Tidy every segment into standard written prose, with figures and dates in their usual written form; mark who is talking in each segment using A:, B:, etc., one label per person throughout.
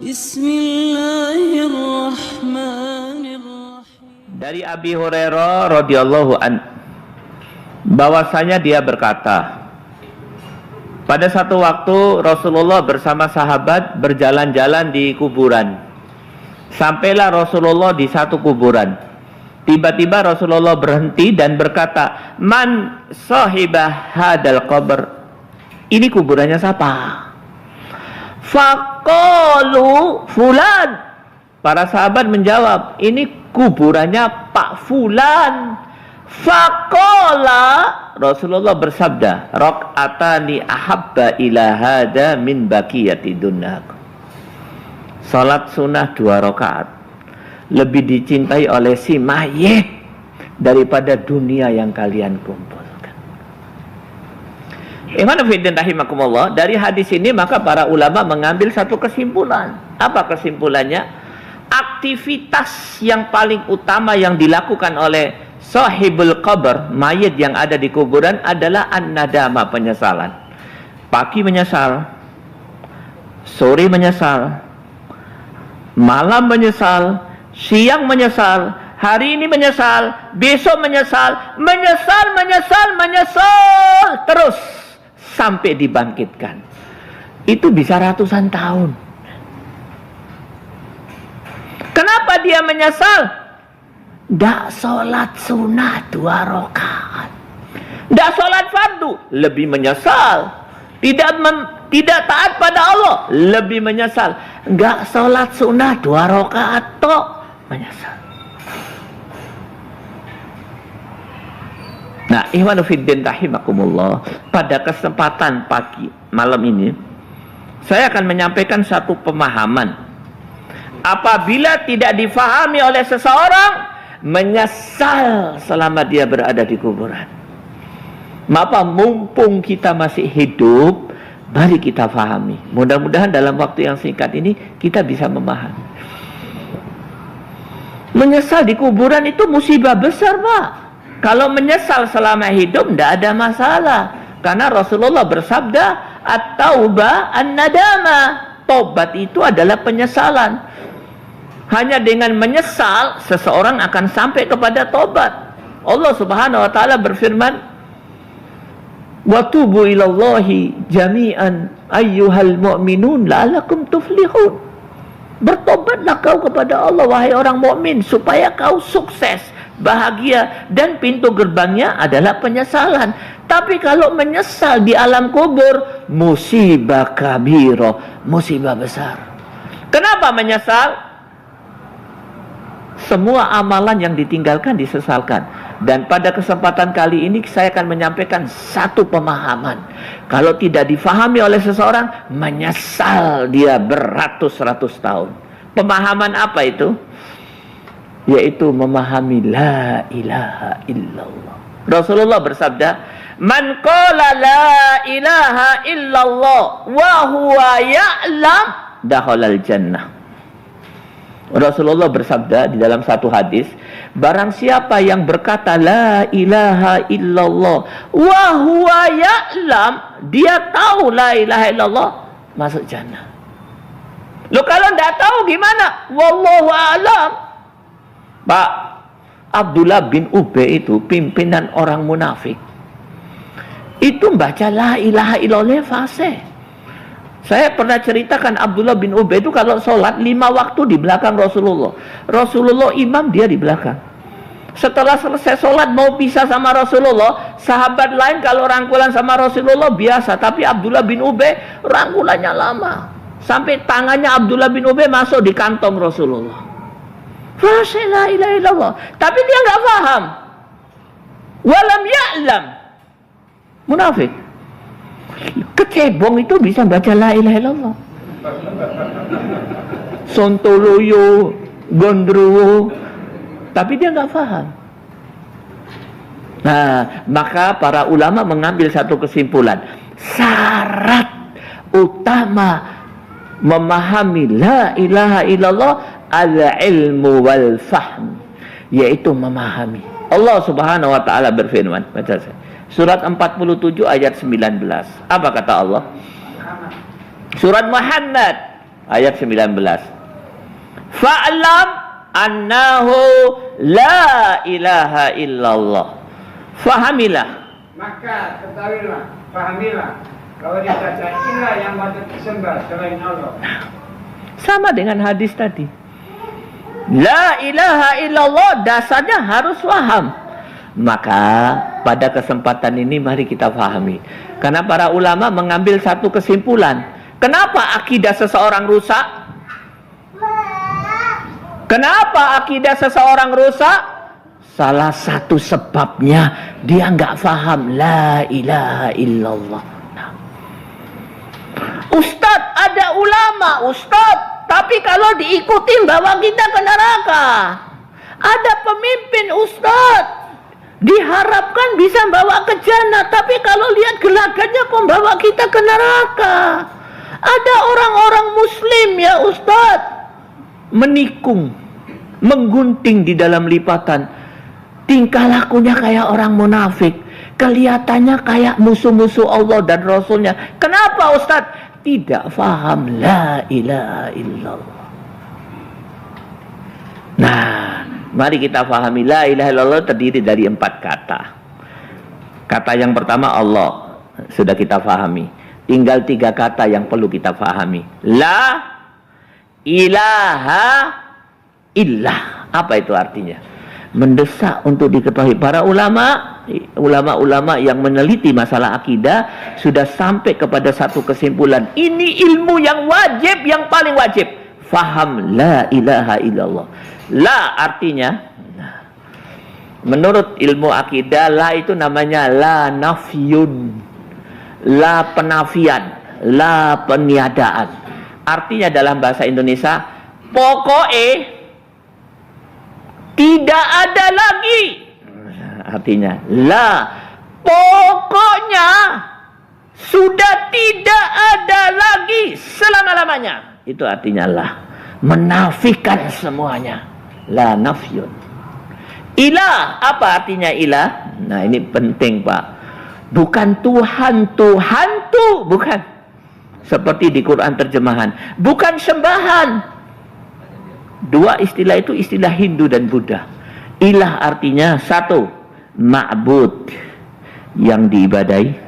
A: Bismillahirrahmanirrahim. Dari Abi Hurairah radhiyallahu an, bahwasanya dia berkata, pada satu waktu Rasulullah bersama sahabat berjalan-jalan di kuburan. Sampailah Rasulullah di satu kuburan. Tiba-tiba Rasulullah berhenti dan berkata, "Man sahibah hadal qabr?" Ini kuburannya siapa? Faqalu fulan. Para sahabat menjawab, ini kuburannya Pak Fulan. Faqala, Rasulullah bersabda, raq'atani ahabba ila hada min baqiyati dunyakum. Salat sunnah 2 rakaat lebih dicintai oleh si mayit daripada dunia yang kalian kumpulkan. Ikhwan fillah rahimakumullah, dari hadis ini maka para ulama mengambil satu kesimpulan. Apa kesimpulannya? Aktivitas yang paling utama yang dilakukan oleh sahibul qabr, mayit yang ada di kuburan, adalah an-nadama, penyesalan. Pagi menyesal, sore menyesal, malam menyesal, siang menyesal, hari ini menyesal, besok menyesal, terus sampai dibangkitkan. Itu bisa ratusan tahun. Kenapa dia menyesal? Tidak sholat sunnah 2 rakaat, tidak sholat fardu, lebih menyesal. Tidak taat pada Allah, lebih menyesal. Enggak sholat sunnah 2 rakaat toh, menyesal. Nah, ikhwanu fiddin rahimakumullah, pada kesempatan pagi malam ini saya akan menyampaikan satu pemahaman. Apabila tidak difahami oleh seseorang, menyesal selama dia berada di kuburan. Maka mumpung kita masih hidup, mari kita fahami. Mudah-mudahan dalam waktu yang singkat ini kita bisa memahami. Menyesal di kuburan itu musibah besar, Pak. Kalau menyesal selama hidup tidak ada masalah. Karena Rasulullah bersabda, at-taubah an-nadama. Tobat itu adalah penyesalan. Hanya dengan menyesal seseorang akan sampai kepada tobat. Allah Subhanahu wa taala berfirman, "Wa tubu ilallahi jami'an ayyuhal mu'minun la'allakum tuflihun." Bertobatlah kau kepada Allah wahai orang mukmin supaya kau sukses, bahagia, dan pintu gerbangnya adalah penyesalan. Tapi kalau menyesal di alam kubur, musibah kabiro, musibah besar. Kenapa menyesal? Semua amalan yang ditinggalkan disesalkan. Dan pada kesempatan kali ini saya akan menyampaikan satu pemahaman. Kalau tidak difahami oleh seseorang, menyesal dia beratus-ratus tahun. Pemahaman apa itu? Yaitu memahami la ilaha illallah. Rasulullah bersabda, "Man qala la ilaha illallah wa huwa ya'lam dakhalal jannah." Rasulullah bersabda di dalam satu hadis, barang siapa yang berkata la ilaha illallah wa huwa ya'lam, dia tahu la ilaha illallah, masuk jannah. Loh, kalau tidak tahu gimana? Wallahu a'lam. Pak, Abdullah bin Ubay itu pimpinan orang munafik. Itu baca la ilaha illallah fasih. Saya pernah ceritakan Abdullah bin Ubay itu kalau sholat 5 waktu di belakang Rasulullah. Rasulullah imam, dia di belakang. Setelah selesai sholat mau pisah sama Rasulullah, sahabat lain kalau rangkulan sama Rasulullah biasa, tapi Abdullah bin Ubay rangkulannya lama. Sampai tangannya Abdullah bin Ubay masuk di kantong Rasulullah. Fasih la ilaha illallah. Tapi dia nggak paham. Walam ya'lam. Munafik. Kecebong itu bisa baca la ilaha illallah. Sontoloyo, gondrowo, tapi dia nggak paham. Nah, maka para ulama mengambil satu kesimpulan. Syarat utama memahami la ilaha illallah al-ilmu wal fahm, yaitu memahami. Allah Subhanahu wa taala berfirman, baca saya. Surat 47 ayat 19. Apa kata Allah? Surat Muhammad ayat 19. Fa'lam annahu la ilaha illallah. Fahamilah.
B: Maka ketahuilah, pahamilah bahwa tidak ada ilah yang patut disembah selain Allah.
A: Sama dengan hadis tadi. La ilaha illallah, dasarnya harus paham. Maka pada kesempatan ini mari kita pahami. Karena para ulama mengambil satu kesimpulan. Kenapa akidah seseorang rusak? Kenapa akidah seseorang rusak? Salah satu sebabnya dia nggak paham la ilaha illallah. Nah. Ustadz, ada ulama, Ustadz, tapi kalau diikutin bawa kita ke neraka. Ada pemimpin, Ustadz, diharapkan bisa bawa ke jannah, tapi kalau lihat gelagatnya kok bawa kita ke neraka. Ada orang-orang muslim ya Ustadz, menikung, menggunting di dalam lipatan, tingkah lakunya kayak orang munafik, kelihatannya kayak musuh-musuh Allah dan Rasulnya. Kenapa Ustadz? Tidak faham la ilaha illallah. Nah, mari kita fahami la ilaha illallah terdiri dari 4 kata. Kata yang pertama Allah, sudah kita fahami. Tinggal 3 kata yang perlu kita fahami. La ilaha illah. Apa itu artinya? Mendesak untuk diketahui. Para ulama yang meneliti masalah akidah sudah sampai kepada satu kesimpulan. Ini ilmu yang wajib, yang paling wajib. Faham la ilaha illallah. La artinya, menurut ilmu akidah, la itu namanya la nafyun, la penafian, la peniadaan. Artinya dalam bahasa Indonesia, pokoknya tidak ada lagi. Artinya la, pokoknya sudah tidak ada lagi selama-lamanya. Itu artinya la, menafikan semuanya. La nafyun. Ilah, apa artinya ilah? Nah ini penting Pak. Bukan Tuhan, Tuhan tuh bukan. Seperti di Quran terjemahan, bukan sembahan. 2 istilah itu istilah Hindu dan Buddha. Ilah artinya 1, ma'bud, yang diibadai.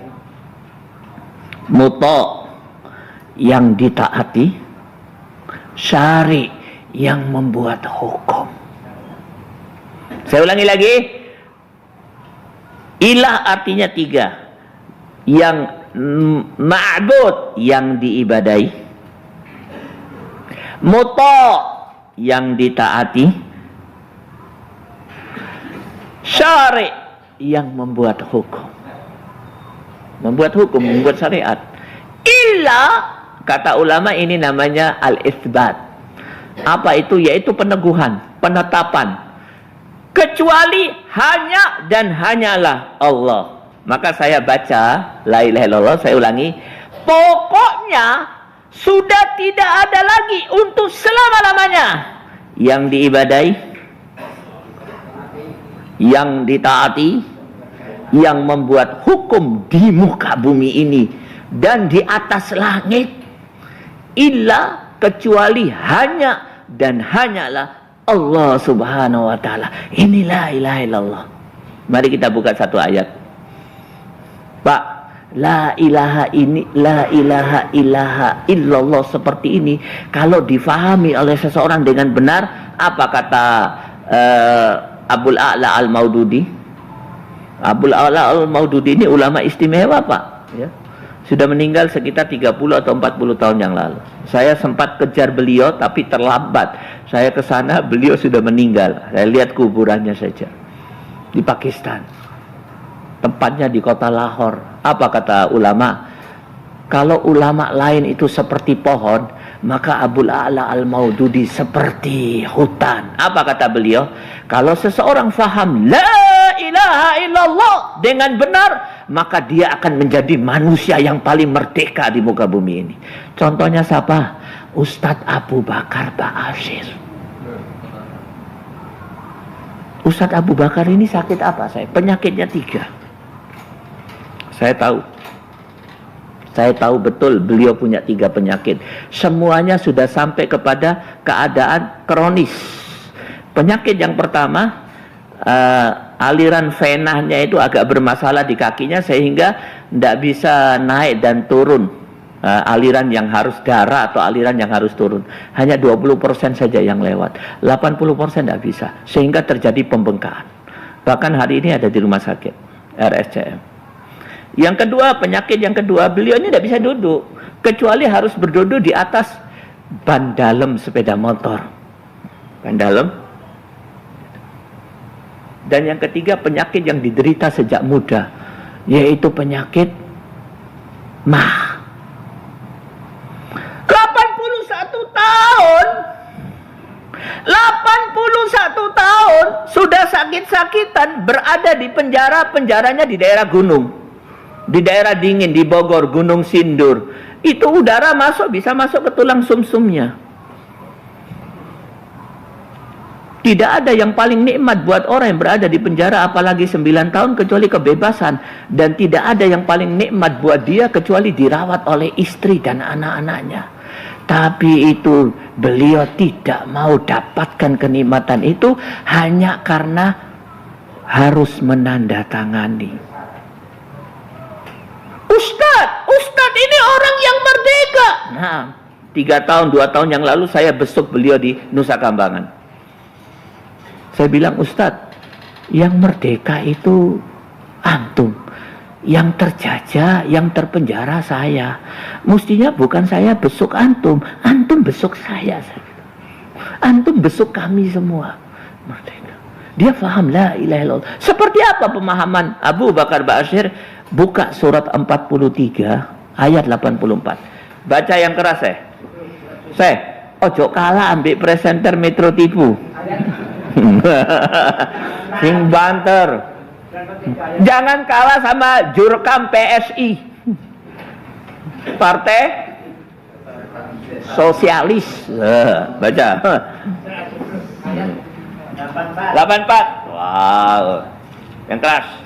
A: Muta', yang ditaati. Syari', yang membuat hukum. Saya ulangi lagi. Ilah artinya 3. Yang ma'bud, yang diibadai. Muta', yang ditaati. Syari', yang membuat hukum. Membuat hukum, membuat syariat. Illa, kata ulama, ini namanya al-itsbat. Apa itu? Yaitu peneguhan, penetapan. Kecuali hanya dan hanyalah Allah. Maka saya baca la ilaha illallah, saya ulangi. Pokoknya sudah tidak ada lagi untuk selama-lamanya yang diibadai, yang ditaati, yang membuat hukum di muka bumi ini dan di atas langit. Illa, kecuali hanya dan hanyalah Allah subhanahu wa ta'ala. Ini la ilaha illallah. Mari kita buka satu ayat. Pak, la ilaha ilaha illallah seperti ini kalau difahami oleh seseorang dengan benar, apa kata Abul A'la al-Maududi? Abul A'la al-Maududi ini ulama istimewa Pak ya. Sudah meninggal sekitar 30 atau 40 tahun yang lalu. Saya sempat kejar beliau tapi terlambat. Saya ke sana, beliau sudah meninggal. Saya lihat kuburannya saja di Pakistan. Tempatnya di kota Lahore. Apa kata ulama? Kalau ulama lain itu seperti pohon, maka Abul A'la al-Maududi seperti hutan. Apa kata beliau? Kalau seseorang faham la ilaha illallah dengan benar, maka dia akan menjadi manusia yang paling merdeka di muka bumi ini. Contohnya siapa? Ustadz Abu Bakar Ba'asyir. Ustadz Abu Bakar ini sakit apa? Penyakitnya 3. Saya tahu. Saya tahu betul beliau punya 3 penyakit. Semuanya sudah sampai kepada keadaan kronis. Penyakit yang pertama, aliran venahnya itu agak bermasalah di kakinya sehingga tidak bisa naik dan turun. Aliran yang harus darah atau aliran yang harus turun. Hanya 20% saja yang lewat. 80% tidak bisa. Sehingga terjadi pembengkakan. Bahkan hari ini ada di rumah sakit RSCM. Yang kedua, penyakit yang kedua, beliau ini tidak bisa duduk. Kecuali harus berduduk di atas ban dalam sepeda motor. Ban dalam. Dan yang ketiga, penyakit yang diderita sejak muda. Yaitu penyakit mah. 81 tahun. 81 tahun sudah sakit-sakitan berada di penjara. Penjaranya di daerah gunung. Di daerah dingin, di Bogor, Gunung Sindur. Itu udara bisa masuk ke tulang sumsumnya. Tidak ada yang paling nikmat buat orang yang berada di penjara apalagi 9 tahun kecuali kebebasan. Dan tidak ada yang paling nikmat buat dia kecuali dirawat oleh istri dan anak-anaknya. Tapi itu beliau tidak mau dapatkan kenikmatan itu hanya karena harus menandatangani. Ustadz ini orang yang merdeka. Nah, 3 tahun, 2 tahun yang lalu saya besuk beliau di Nusa Kambangan. Saya bilang, Ustadz, yang merdeka itu antum. Yang terjajah, yang terpenjara saya. Mestinya bukan saya besuk antum. Antum besuk saya. Antum besuk kami semua. Merdeka. Dia paham la ilaha illallah. Seperti apa pemahaman Abu Bakar Ba'asyir? Buka surat 43 ayat 84. Baca yang keras ojo kalah ambil presenter Metro TV. Sing banter. Jangan kalah sama jurkam PSI. Partai Sosialis. Baca. 84. Wow. Yang keras.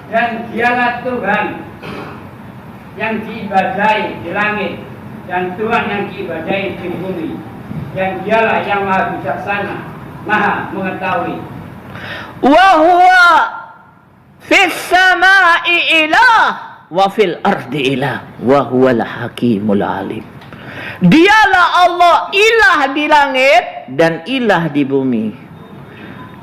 B: Dan dialah Tuhan yang diibadahi di langit dan Tuhan yang diibadahi di bumi. Dan dialah yang maha bijaksana, maha mengetahui.
A: Wa huwa fis sama'i ilah wa fil ardi ilah wa huwal hakimul alim. Dialah Allah ilah di langit dan ilah di bumi.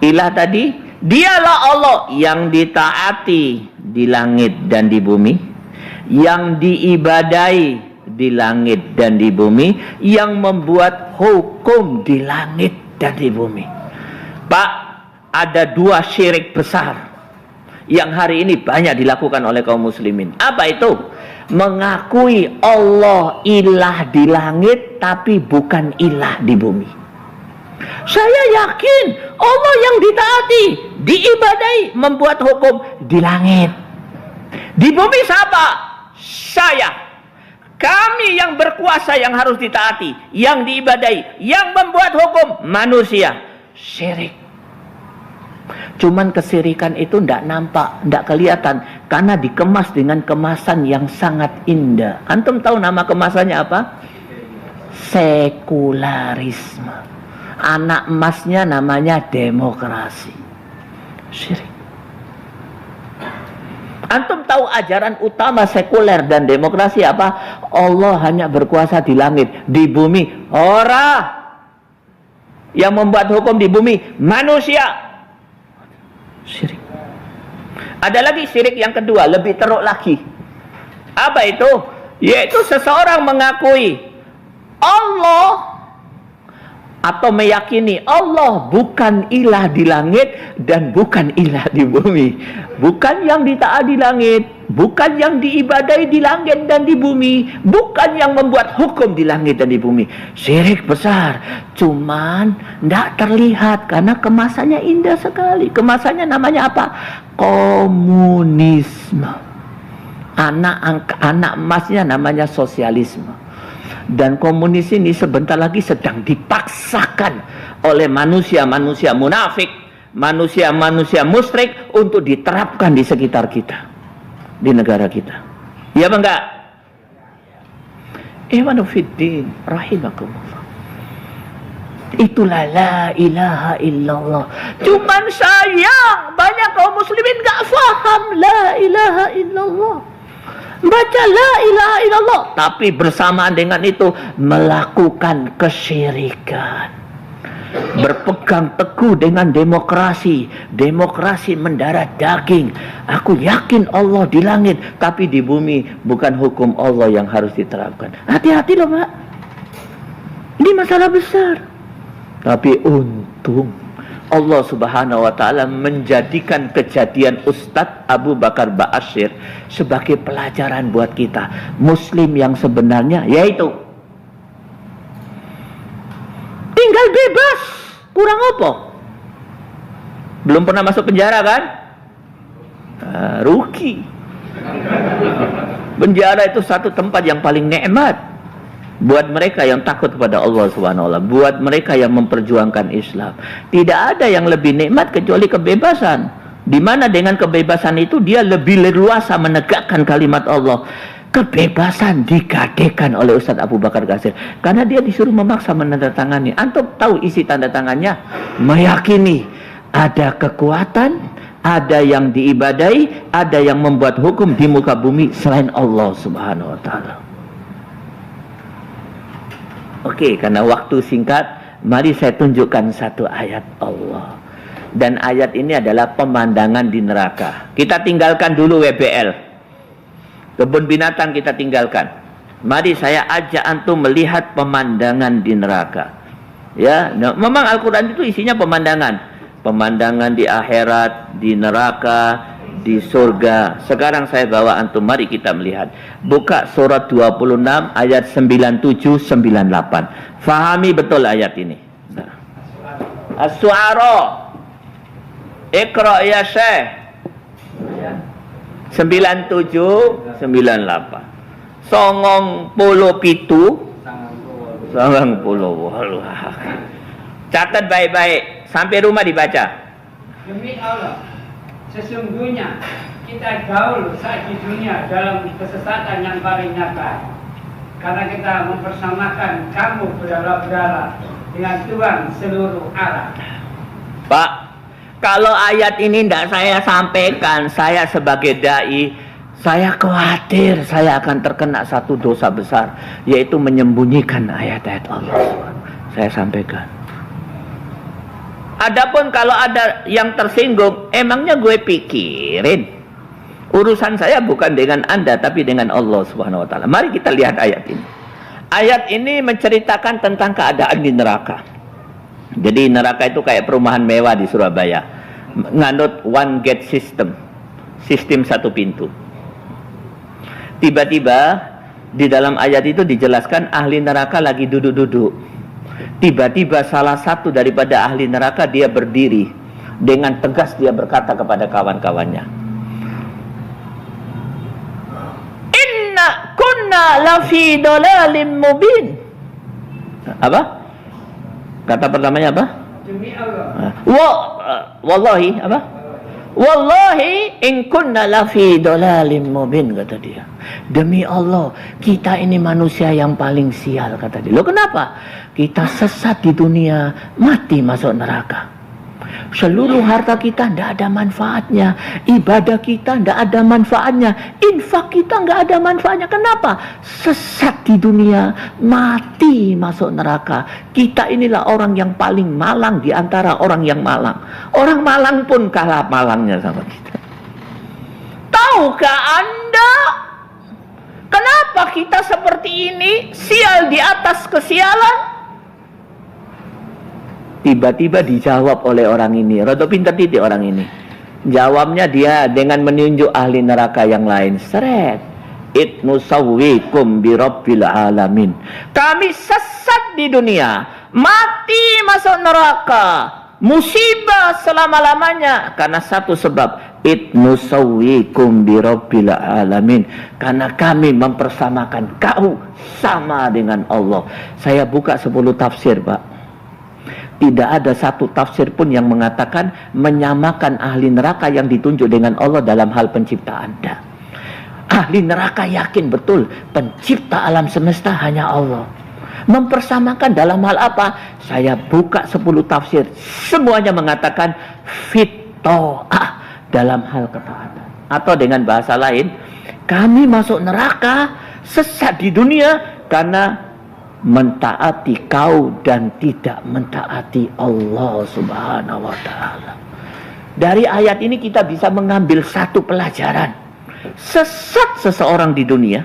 A: Ilah tadi, dialah Allah yang ditaati di langit dan di bumi, yang diibadai di langit dan di bumi, yang membuat hukum di langit dan di bumi. Pak, ada 2 syirik besar yang hari ini banyak dilakukan oleh kaum muslimin. Apa itu? Mengakui Allah ilah di langit tapi bukan ilah di bumi. Saya yakin Allah yang ditaati, diibadai, membuat hukum di langit. Di bumi siapa? Saya. Kami yang berkuasa yang harus ditaati, yang diibadai, yang membuat hukum manusia. Syirik. Cuman kesirikan itu tidak nampak, tidak kelihatan karena dikemas dengan kemasan yang sangat indah. Antum tahu nama kemasannya apa? Sekularisme. Anak emasnya namanya demokrasi. Syirik. Antum tahu ajaran utama sekuler dan demokrasi apa? Allah hanya berkuasa di langit, di bumi ora. Yang membuat hukum di bumi manusia. Syirik. Ada lagi syirik yang kedua, lebih teruk lagi. Apa itu? Yaitu seseorang mengakui Allah atau meyakini Allah bukan ilah di langit dan bukan ilah di bumi. Bukan yang ditaati di langit, bukan yang diibadai di langit dan di bumi, bukan yang membuat hukum di langit dan di bumi. Syirik besar, cuman tidak terlihat karena kemasannya indah sekali. Kemasannya namanya apa? Komunisme. Anak emasnya namanya sosialisme. Dan komunis ini sebentar lagi sedang dipaksakan oleh manusia-manusia munafik, manusia-manusia musyrik untuk diterapkan di sekitar kita. di negara kita. Ya apa enggak? Ikhwanuddin rahimakumullah. Itulah la ilaha illallah. Cuman sayang banyak kaum muslimin gak faham la ilaha illallah. Baca la ilaha illallah, tapi bersamaan dengan itu melakukan kesyirikan. Berpegang teguh dengan demokrasi. Demokrasi mendarah daging. Aku yakin Allah di langit, tapi di bumi bukan hukum Allah yang harus diterapkan. Hati-hati loh Pak. Ini masalah besar. Tapi untung Allah subhanahu wa ta'ala menjadikan kejadian Ustadz Abu Bakar Ba'asyir sebagai pelajaran buat kita. Muslim yang sebenarnya yaitu tinggal bebas. Kurang apa? Belum pernah masuk penjara kan? Rugi. Penjara itu satu tempat yang paling nikmat buat mereka yang takut kepada Allah Subhanahu wa ta'ala, buat mereka yang memperjuangkan Islam. Tidak ada yang lebih nikmat kecuali kebebasan. Di mana dengan kebebasan itu dia lebih leluasa menegakkan kalimat Allah. Kebebasan digadekan oleh Ustadz Abu Bakar Ba'asyir karena dia disuruh memaksa menandatangani. Antum tahu isi tanda tangannya? Meyakini ada kekuatan, ada yang diibadai, ada yang membuat hukum di muka bumi selain Allah Subhanahu wa ta'ala. Oke, karena waktu singkat, mari saya tunjukkan satu ayat Allah. Dan ayat ini adalah pemandangan di neraka. Kita tinggalkan dulu WBL. Kebun binatang kita tinggalkan. Mari saya ajak antum melihat pemandangan di neraka. Ya, memang Al-Quran itu isinya pemandangan. Pemandangan di akhirat, di neraka, di surga. Sekarang saya bawa antum, mari kita melihat. Buka surat 26 ayat 97-98. Fahami betul ayat ini. Nah. As-Su'ara. Iqra ya Syekh. 97-98. 97. Catat baik-baik. Sampai rumah dibaca.
B: Demi Allah, sesungguhnya kita gaul saat di dunia dalam kesesatan yang paling nyata. Karena kita mempersamakan kamu berdarah-darah dengan Tuhan seluruh arah.
A: Pak, kalau ayat ini tidak saya sampaikan, saya sebagai dai, saya khawatir saya akan terkena satu dosa besar, yaitu menyembunyikan ayat-ayat Allah. Saya sampaikan. Adapun kalau ada yang tersinggung, emangnya gue pikirin. Urusan saya bukan dengan Anda, tapi dengan Allah Subhanahu wa ta'ala. Mari kita lihat ayat ini. Ayat ini menceritakan tentang keadaan di neraka. Jadi neraka itu kayak perumahan mewah di Surabaya. Nganut one gate system. Sistem satu pintu. Tiba-tiba di dalam ayat itu dijelaskan ahli neraka lagi duduk-duduk. Tiba-tiba salah satu daripada ahli neraka dia berdiri. Dengan tegas dia berkata kepada kawan-kawannya, Inna kunna lafi dolalim mubin. Apa? Kata pertamanya apa?
B: Demi Allah.
A: Wallahi apa? Wallahi in kunna lafi dolalim mubin, kata dia. Demi Allah, kita ini manusia yang paling sial, kata dia. Loh kenapa? Kita sesat di dunia, mati masuk neraka. Seluruh harta kita tidak ada manfaatnya. Ibadah kita tidak ada manfaatnya. Infak kita tidak ada manfaatnya. Kenapa? Sesat di dunia, mati masuk neraka. Kita inilah orang yang paling malang di antara orang yang malang. Orang malang pun kalah malangnya sama kita. Tahukah Anda kenapa kita seperti ini? Sial di atas kesialan. Tiba-tiba dijawab oleh orang ini. Rada pintar titik orang ini. Jawabnya dia dengan menunjuk ahli neraka yang lain. Seret. Itnusawwikum birabbil alamin. Kami sesat di dunia. Mati masuk neraka. Musibah selama-lamanya. Karena satu sebab. Itnusawwikum birabbil alamin. Karena kami mempersamakan kau sama dengan Allah. Saya buka 10 tafsir, Pak. Tidak ada satu tafsir pun yang mengatakan menyamakan ahli neraka yang ditunjuk dengan Allah dalam hal penciptaan. Ahli neraka yakin betul pencipta alam semesta hanya Allah. Mempersamakan dalam hal apa? Saya buka 10 tafsir, semuanya mengatakan fitoah, dalam hal ketaatan. Atau dengan bahasa lain, kami masuk neraka, sesat di dunia karena mentaati kau dan tidak mentaati Allah Subhanahu wa ta'ala. Dari ayat ini kita bisa mengambil satu pelajaran. Sesat seseorang di dunia,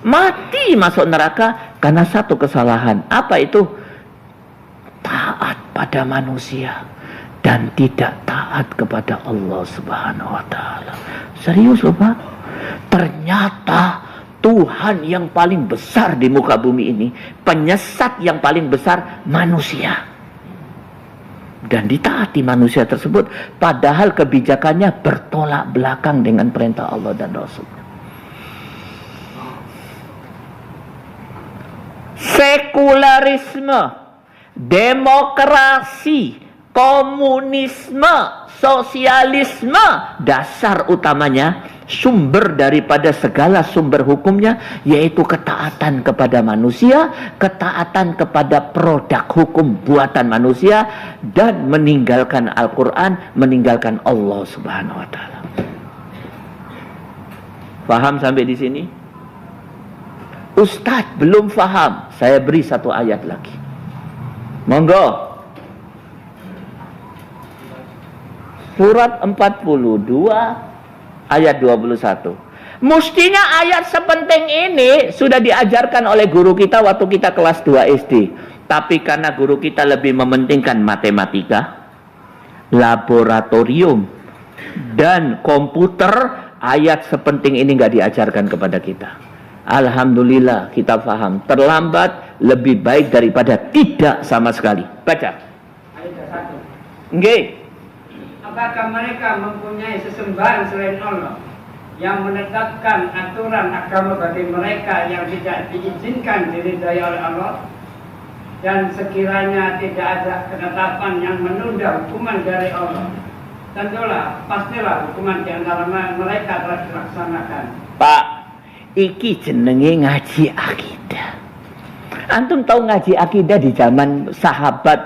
A: mati masuk neraka karena satu kesalahan. Apa itu? Taat pada manusia dan tidak taat kepada Allah Subhanahu wa ta'ala. Serius loh Pak. Ternyata Tuhan yang paling besar di muka bumi ini, penyesat yang paling besar manusia. Dan ditaati manusia tersebut, padahal kebijakannya bertolak belakang dengan perintah Allah dan Rasul-Nya. Sekularisme, demokrasi, komunisme, sosialisme, dasar utamanya, sumber daripada segala sumber hukumnya yaitu ketaatan kepada manusia, ketaatan kepada produk hukum buatan manusia, dan meninggalkan Al-Quran, meninggalkan Allah Subhanahu wa ta'ala. Paham sampai di sini? Ustadz belum paham, saya beri satu ayat lagi. Monggo. Surat 42 ayat 21. Mestinya ayat sepenting ini sudah diajarkan oleh guru kita waktu kita kelas 2 SD. Tapi karena guru kita lebih mementingkan matematika, laboratorium, dan komputer, ayat sepenting ini nggak diajarkan kepada kita. Alhamdulillah kita paham. Terlambat lebih baik daripada tidak sama sekali. Baca.
B: Ayat 1.
A: Nggih.
B: Apakah mereka mempunyai sesembahan selain Allah yang menetapkan aturan agama bagi mereka yang tidak diizinkan diridhai oleh Allah, dan sekiranya tidak ada ketetapan yang menunda hukuman dari Allah, tentulah pastilah hukuman di antara mereka telah dilaksanakan.
A: Pak, iki jenenge ngaji akidah. Antum tahu ngaji akidah di zaman sahabat,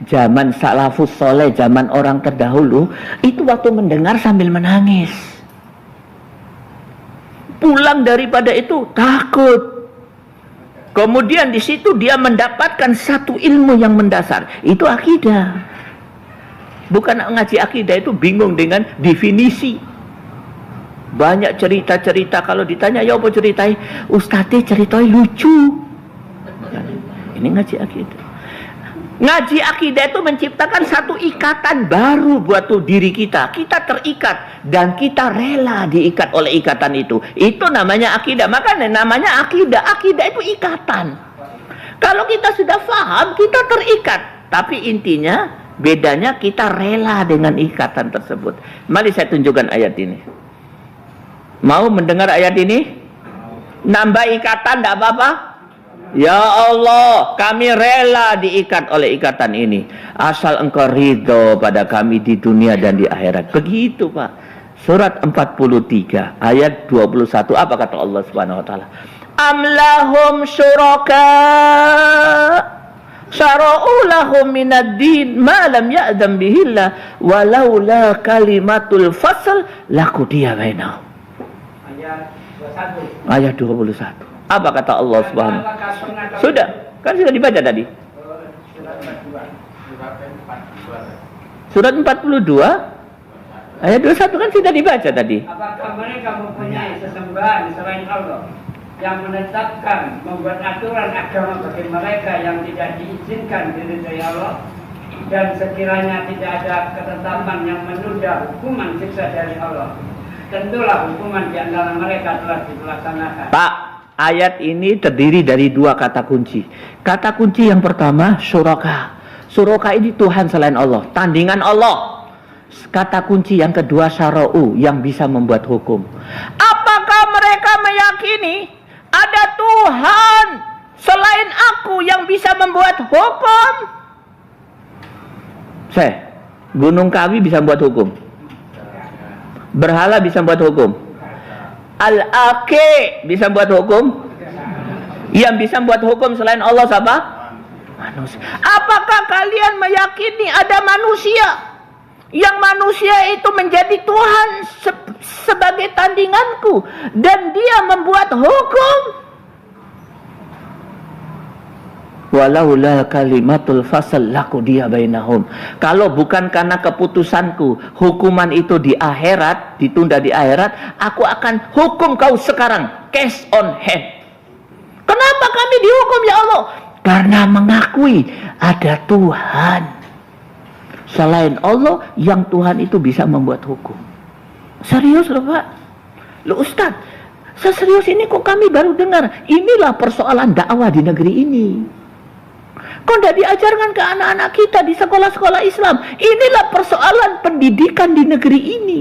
A: zaman salafus soleh, zaman orang terdahulu, itu waktu mendengar sambil menangis. Pulang daripada itu takut. Kemudian di situ dia mendapatkan satu ilmu yang mendasar. Itu akidah. Bukan ngaji akidah itu bingung dengan definisi. Banyak cerita-cerita, kalau ditanya ya apa ceritai, Ustadz ceritai lucu. Ini ngaji akidah. Ngaji akidah itu menciptakan satu ikatan baru buat diri kita. Kita terikat dan kita rela diikat oleh ikatan itu. Itu namanya akidah. Makanya namanya akidah. Akidah itu ikatan. Kalau kita sudah paham, kita terikat. Tapi intinya bedanya kita rela dengan ikatan tersebut. Mari saya tunjukkan ayat ini. Mau mendengar ayat ini? Nambah ikatan tidak apa-apa? Ya Allah, kami rela diikat oleh ikatan ini, asal engkau ridho pada kami di dunia dan di akhirat. Begitu Pak. Surat 43 ayat 21. Apa kata Allah Subhanahu wa taala? Am lahum syuraka syara'u lahum minad din ma lam ya'zam bihillah walaula kalimatul fasl laqudiya bainahum. Ayat 21. Apa kata Allah Subhanahu? Sudah, kan sudah dibaca tadi. Surat 42 ayat 21 kan sudah dibaca tadi.
B: Apakah mereka mempunyai sesembahan selain Allah yang menetapkan, membuat aturan agama bagi mereka yang tidak diizinkan diridhai Allah, dan sekiranya tidak ada ketetapan yang menunda hukuman siksa dari Allah, tentulah hukuman di antara mereka telah dilaksanakan. Pak,
A: ayat ini terdiri dari dua kata kunci. Kata kunci yang pertama, syuraka. Syuraka ini Tuhan selain Allah, tandingan Allah. Kata kunci yang kedua, syara'u, yang bisa membuat hukum. Apakah mereka meyakini ada Tuhan selain aku yang bisa membuat hukum? Gunung Kawi bisa membuat hukum. Berhala bisa membuat hukum. Al-Aqi bisa buat hukum? Yang bisa buat hukum selain Allah siapa? Manusia. Apakah kalian meyakini ada manusia yang manusia itu menjadi Tuhan sebagai tandinganku dan dia membuat hukum? Walaula kalimatul fasal laqudiya bainahum. Kalau bukan karena keputusanku, hukuman itu di akhirat, ditunda di akhirat, aku akan hukum kau sekarang, case on hand. Kenapa kami dihukum ya Allah? Karena mengakui ada Tuhan selain Allah, yang Tuhan itu bisa membuat hukum. Serius loh Pak. Loh Ustaz, seserius ini kok kami baru dengar. Inilah persoalan dakwah di negeri ini. Kok tidak diajarkan ke anak-anak kita di sekolah-sekolah Islam? Inilah persoalan pendidikan di negeri ini.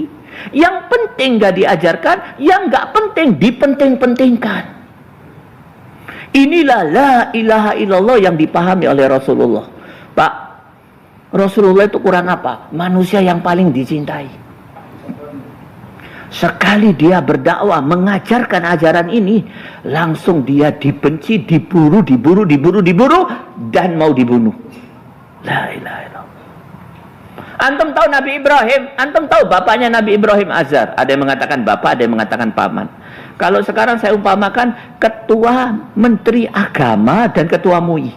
A: Yang penting gak diajarkan, yang gak penting dipenting-pentingkan. Inilah la ilaha illallah yang dipahami oleh Rasulullah. Pak, Rasulullah itu kurang apa? Manusia yang paling dicintai. Sekali dia berdakwah mengajarkan ajaran ini, langsung dia dibenci, diburu dan mau dibunuh. La ilaha illallah. Antum tahu Nabi Ibrahim? Antum tahu bapaknya Nabi Ibrahim Azar? Ada yang mengatakan bapak, ada yang mengatakan paman. Kalau sekarang saya umpamakan ketua menteri agama dan ketua MUI.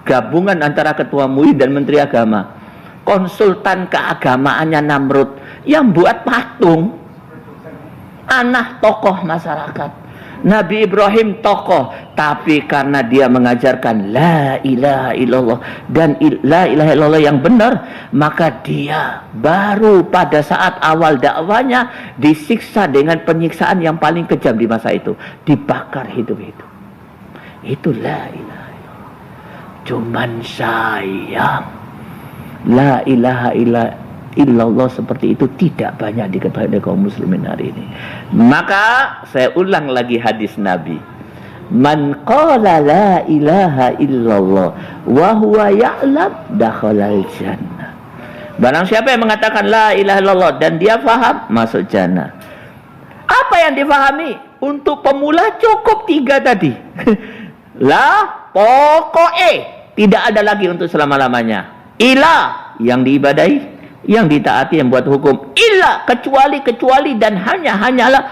A: Gabungan antara ketua MUI dan menteri agama. Konsultan keagamaannya Namrud yang buat patung. Anak tokoh masyarakat. Nabi Ibrahim tokoh, tapi karena dia mengajarkan la ilaha illallah dan la ilaha illallah yang benar, maka dia baru pada saat awal dakwanya disiksa dengan penyiksaan yang paling kejam di masa itu, dibakar hidup-hidup. Itu la ilaha illallah. Cuman sayang la ilaha illallah seperti itu tidak banyak diketahui oleh kaum muslimin hari ini. Maka saya ulang lagi hadis Nabi, man qala la ilaha illallah wa huwa ya'lam dakhalal jannah. Barang siapa yang mengatakan la ilaha illallah dan dia faham, masuk jannah. Apa yang difahami? Untuk pemula cukup 3 tadi. La pokoknya tidak ada lagi untuk selama-lamanya. Ilah yang diibadahi, yang ditaati, yang buat hukum. Illa kecuali dan hanyalah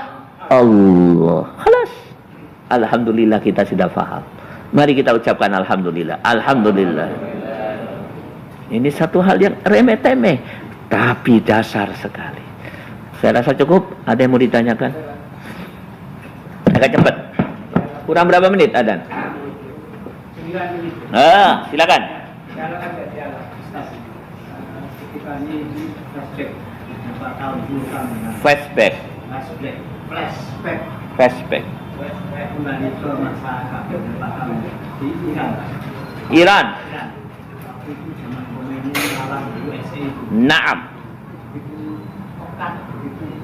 A: Allah. Khalas. Alhamdulillah kita sudah faham. Mari kita ucapkan alhamdulillah. Alhamdulillah. Ini satu hal yang remeh-temeh, tapi dasar sekali. Saya rasa cukup. Ada yang mau ditanyakan? Agak cepat. Kurang berapa menit Adan?
B: 9 menit.
A: Silakan. Flashback. Kembali ke masa beberapa tahun di Iran. Itu zaman komunis alam USA. Naam.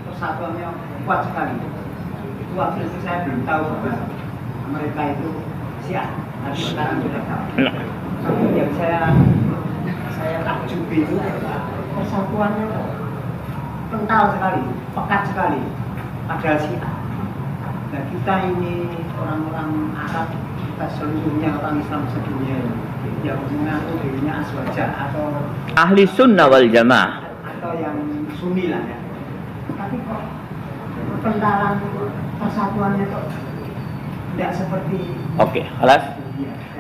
A: Persatuannya kuat sekali. Itu waktu itu saya belum tahu bahwa mereka itu Syiah. Tapi sekarang sudah tahu. Yang saya takjub itu persatuannya kental sekali, pekat sekali, padahal Syiah. Nah kita ini orang-orang Arab, kita seluruhnya orang Islam sedunia yang mengaku dirinya aswaja atau ahli sunnah wal jamaah atau yang sunni lah ya. Tapi kok pertentaran persatuannya kok tidak seperti. Oke, halas.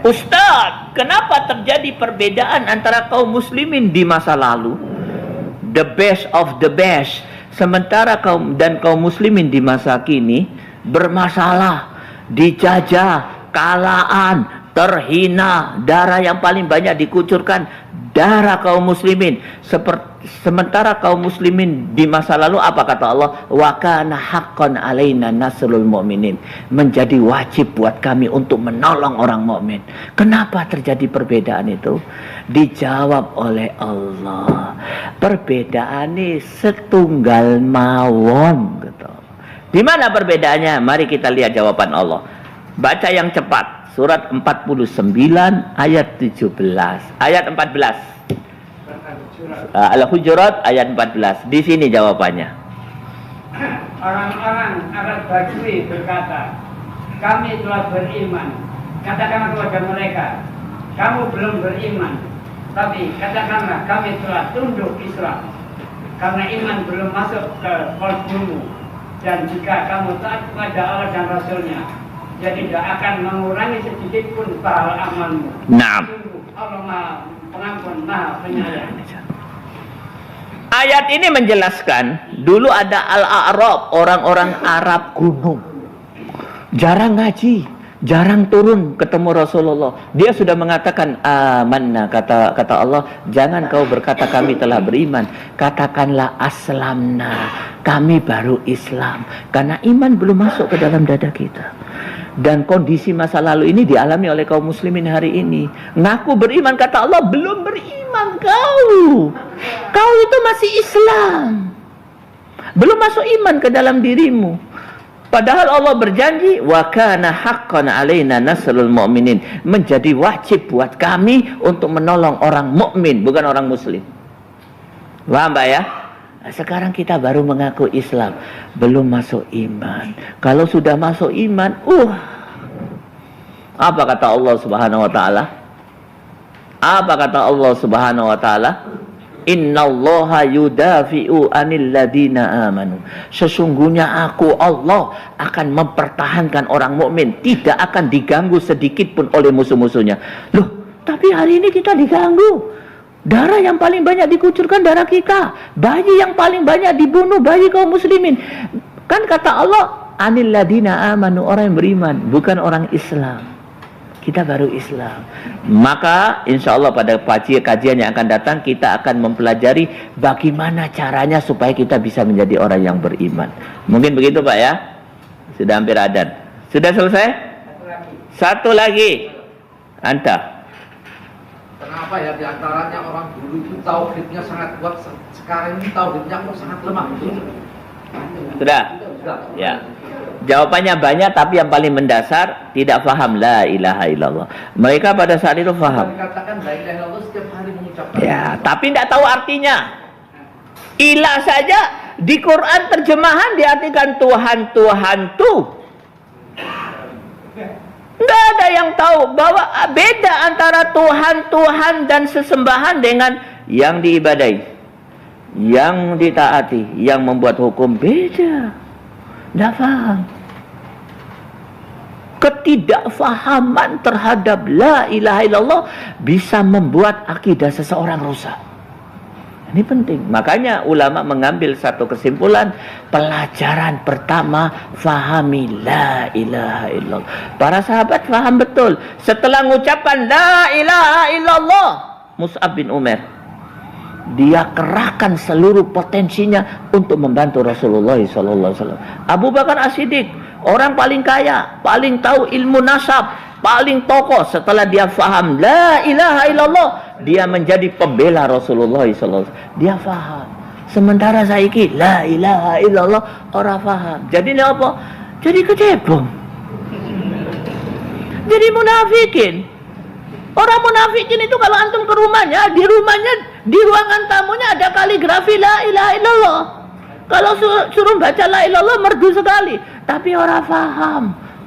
A: Ustaz, kenapa terjadi perbedaan antara kaum muslimin di masa lalu, the best of the best, sementara kaum muslimin di masa kini bermasalah, dijajah, kalaan, terhina, darah yang paling banyak dikucurkan darah kaum muslimin. Sementara kaum muslimin di masa lalu apa kata Allah? Wa kana haqqan alaina nasrul mu'minin. Menjadi wajib buat kami untuk menolong orang mukmin. Kenapa terjadi perbedaan itu? Dijawab oleh Allah. Perbedaan ini setunggal mawon gitu. Di mana perbedaannya? Mari kita lihat jawaban Allah. Baca yang cepat. Surat 49 ayat 17. Ayat 14. Al-Hujurat ayat 14. Di sini jawabannya.
B: orang-orang Arab Badui berkata, kami telah beriman. Katakanlah kepada mereka, kamu belum beriman, tapi katakanlah kami telah tunduk Islam, karena iman belum masuk ke kalbumu. Dan jika kamu taat kepada Allah dan Rasulnya, jadi tidak akan mengurangi sedikit pun pahala amalmu.
A: Naam.
B: Allah Maha Pengampun, Maha Penyayang.
A: Ayat ini menjelaskan, dulu ada Al-A'rab, orang-orang Arab gunung. Jarang ngaji, jarang turun ketemu Rasulullah. Dia sudah mengatakan amanna, kata Allah, jangan kau berkata kami telah beriman, katakanlah aslamna, kami baru Islam, karena iman belum masuk ke dalam dada kita. Dan kondisi masa lalu ini dialami oleh kaum muslimin hari ini. Ngaku beriman, kata Allah, belum beriman kau. Kau itu masih Islam, belum masuk iman ke dalam dirimu. Padahal Allah berjanji, wa kana haqqan alaina nasrul mu'minin, menjadi wajib buat kami untuk menolong orang mukmin, bukan orang muslim. Paham Mbak ya? Sekarang kita baru mengaku Islam, belum masuk iman. Kalau sudah masuk iman, apa kata Allah Subhanahu wa taala? Apa kata Allah Subhanahu wa taala? Innallaha yudafi'u 'anil ladina amanu. Sesungguhnya aku Allah akan mempertahankan orang mukmin, tidak akan diganggu sedikit pun oleh musuh-musuhnya. Loh, tapi hari ini kita diganggu. Darah yang paling banyak dikucurkan darah kita. Bayi yang paling banyak dibunuh bayi kaum muslimin. Kan kata Allah, anil ladina amanu, orang yang beriman, bukan orang Islam. Kita baru Islam. Maka insya Allah pada kajian yang akan datang kita akan mempelajari bagaimana caranya supaya kita bisa menjadi orang yang beriman. Mungkin begitu Pak ya. Sudah hampir adzan. Sudah selesai? Satu lagi. Anta.
C: Kenapa ya diantaranya orang dulu itu tauhidnya sangat kuat, sekarang ini tauhidnya kok sangat lemah?
A: Sudah? Ya. Jawabannya banyak, tapi yang paling mendasar tidak faham la ilaha illallah. Mereka pada saat itu faham.
C: Dikatakan la ilaha illallah setiap hari mengucapkan.
A: Ya, tapi tidak tahu artinya. Ilah saja di Quran terjemahan diartikan Tuhan, Tuhan tuh. Nggak ada yang tahu bahwa beda antara Tuhan, Tuhan dan sesembahan dengan yang diibadai, yang ditaati, yang membuat hukum, beda. Nggak paham. Ketidakfahaman terhadap la ilaha illallah bisa membuat akidah seseorang rusak. Ini penting. Makanya ulama mengambil satu kesimpulan, pelajaran pertama, fahami la ilaha illallah. Para sahabat faham betul. Setelah mengucapkan la ilaha illallah, Mus'ab bin Umair, dia kerahkan seluruh potensinya untuk membantu Rasulullah SAW. Abu Bakar As-Siddiq, orang paling kaya, paling tahu ilmu nasab, paling tokoh. Setelah dia faham la ilaha illallah, dia menjadi pembela Rasulullah SAW. Dia faham. Sementara saiki la ilaha illallah orang faham. Jadi ini apa? Jadi kecebong. Jadi munafikin. Orang munafikin itu kalau antum ke rumahnya, di ruangan tamunya ada kaligrafi la ilaha illallah. Kalau suruh baca la ilallah merdu sekali. Tapi orang faham.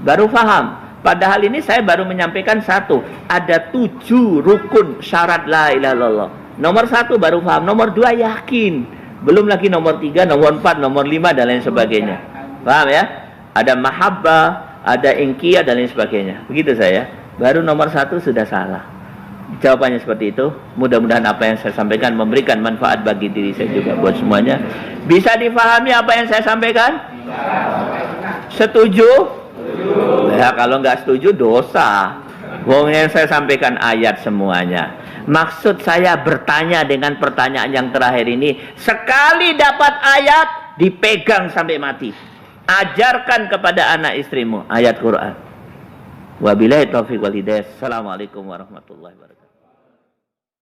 A: Baru faham. Padahal ini saya baru menyampaikan satu. Ada 7 rukun syarat la ilaha illallah. Nomor 1 baru paham. Nomor 2 yakin. Belum lagi nomor 3, nomor 4, nomor 5 dan lain sebagainya. Paham ya? Ada mahabbah, ada ingkiyah dan lain sebagainya. Begitu saya. Baru nomor 1 sudah salah. Jawabannya seperti itu. Mudah-mudahan apa yang saya sampaikan memberikan manfaat bagi diri saya juga buat semuanya. Bisa difahami apa yang saya sampaikan? Setuju? Ya, kalau nggak setuju dosa. Wong yang saya sampaikan ayat semuanya. Maksud saya bertanya dengan pertanyaan yang terakhir ini, sekali dapat ayat dipegang sampai mati. Ajarkan kepada anak istrimu ayat Quran. Wabillahi taufiq wal hidayah. Assalamualaikum warahmatullahi wabarakatuh.